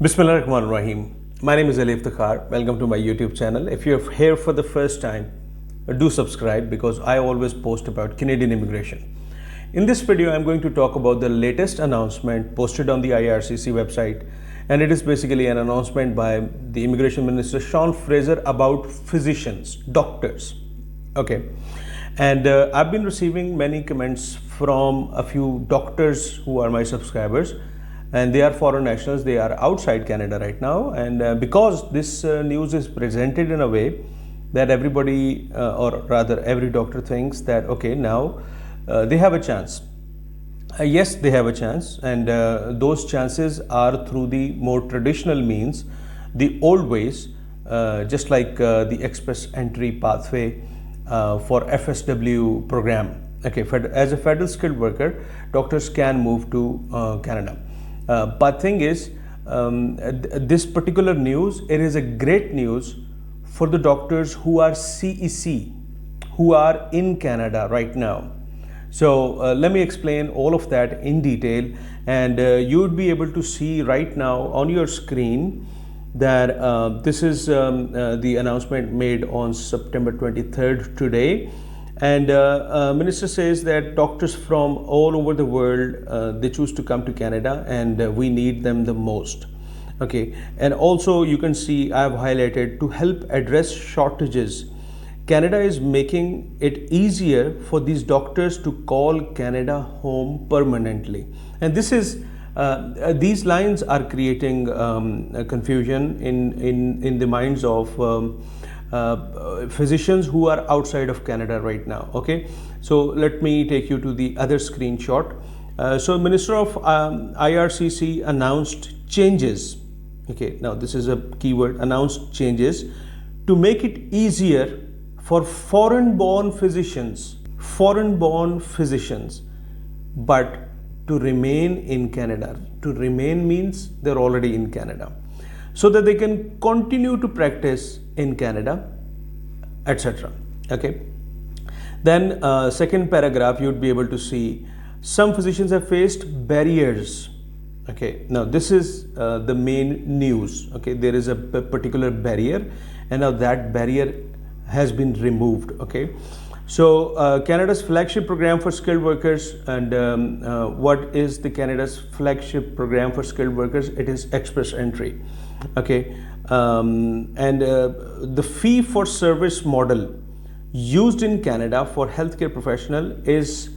Bismillahirrahmanirrahim. My name is Alif Takhar. Welcome to my YouTube channel. If you're here for the first time, do subscribe because I always post about Canadian immigration. In this video, I'm going to talk about the latest announcement posted on the IRCC website, and it is basically an announcement by the Immigration Minister Sean Fraser about physicians, doctors. Okay, and I've been receiving many comments from a few doctors who are my subscribers, and they are foreign nationals. They are outside Canada right now, and because this news is presented in a way that everybody or rather every doctor thinks that okay, now they have a chance. Yes, they have a chance, and those chances are through the more traditional means, the old ways, just like the express entry pathway for FSW program. Okay, as a federal skilled worker, doctors can move to Canada. But thing is, this particular news, it is a great news for the doctors who are CEC, who are in Canada right now. So let me explain all of that in detail, and you would be able to see right now on your screen that this is the announcement made on September 23rd today. And Minister says that doctors from all over the world, they choose to come to Canada, and we need them the most. Okay, and also you can see I have highlighted to help address shortages. Canada is making it easier for these doctors to call Canada home permanently, and this is these lines are creating confusion in the minds of physicians who are outside of Canada right now. Okay, so let me take you to the other screenshot. So Minister of IRCC announced changes. Okay, now this is a keyword, announced changes to make it easier for foreign-born physicians, but to remain in Canada. To remain means they're already in Canada, so that they can continue to practice in Canada, etc. Okay. Then second paragraph, you would be able to see some physicians have faced barriers. Okay, now this is the main news. Okay, there is a particular barrier, and now that barrier has been removed. Okay, so Canada's flagship program for skilled workers, and what is the Canada's flagship program for skilled workers? It is express entry. Okay, and the fee for service model used in Canada for healthcare professional is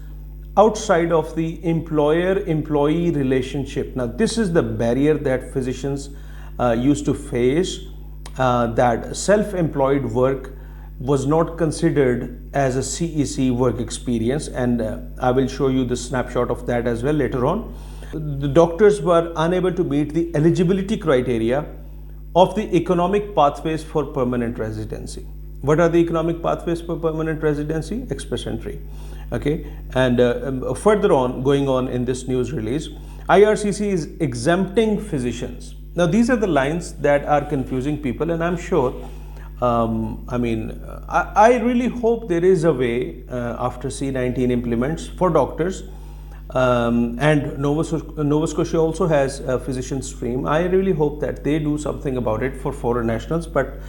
outside of the employer-employee relationship. Now this is the barrier that physicians used to face, that self-employed work was not considered as a CEC work experience, and I will show you the snapshot of that as well later on. The doctors were unable to meet the eligibility criteria of the economic pathways for permanent residency. What are the economic pathways for permanent residency? Express entry. Okay, and further on, going on in this news release, IRCC is exempting physicians. Now these are the lines that are confusing people, and I'm sure I really hope there is a way after C19 implements for doctors, and Nova Scotia also has a physician stream. I really hope that they do something about it for foreign nationals, but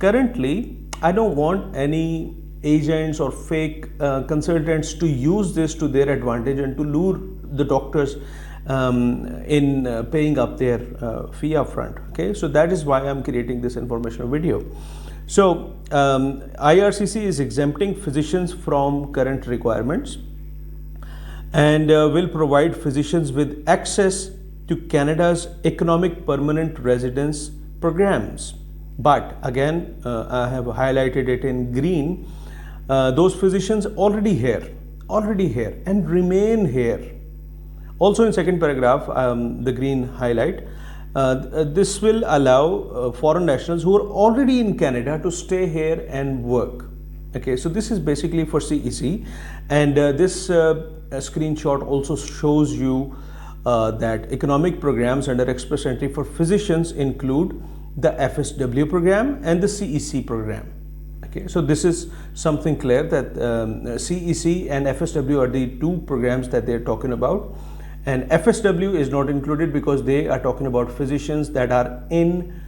currently I don't want any agents or fake consultants to use this to their advantage and to lure the doctors in paying up their fee upfront. Okay, so that is why I'm creating this informational video. So IRCC is exempting physicians from current requirements, and will provide physicians with access to Canada's economic permanent residence programs. But again, I have highlighted it in green. Those physicians already here and remain here. Also in second paragraph, the green highlight, this will allow foreign nationals who are already in Canada to stay here and work. Okay, so this is basically for CEC, and this screenshot also shows you that economic programs under express entry for physicians include the FSW program and the CEC program. Okay, so this is something clear that CEC and FSW are the two programs that they're talking about, And FSW is not included because they are talking about physicians that are in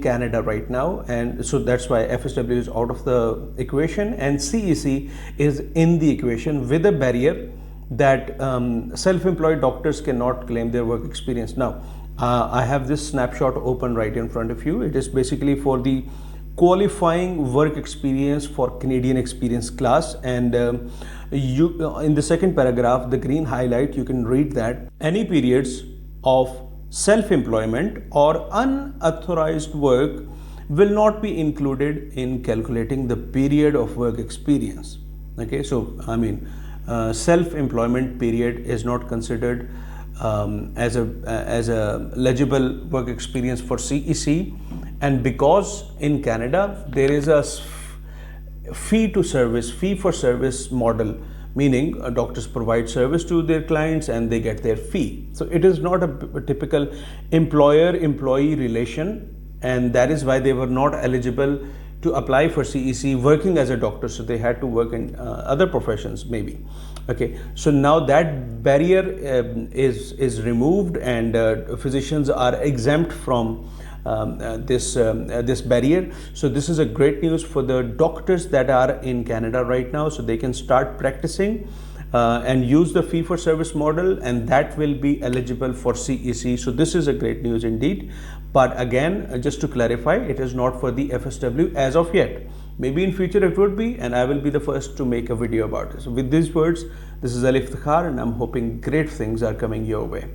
Canada right now, and so that's why FSW is out of the equation, and CEC is in the equation with a barrier that self-employed doctors cannot claim their work experience. Now, I have this snapshot open right in front of you. It is basically for the qualifying work experience for Canadian experience class, and you in the second paragraph, the green highlight, you can read that any periods of self-employment or unauthorized work will not be included in calculating the period of work experience. Okay, so I mean, self-employment period is not considered as a legible work experience for CEC, and because in Canada there is a fee for service model, meaning doctors provide service to their clients and they get their fee. So it is not a typical employer-employee relation, and that is why they were not eligible to apply for CEC working as a doctor, so they had to work in other professions maybe. Okay, so now that barrier is removed, and physicians are exempt from this barrier. So this is a great news for the doctors that are in Canada right now, so they can start practicing and use the fee for service model, and that will be eligible for CEC. So this is a great news indeed. But again, just to clarify, it is not for the FSW as of yet. Maybe in future it would be, and I will be the first to make a video about it. So with these words, this is Ali Iftikhar, and I'm hoping great things are coming your way.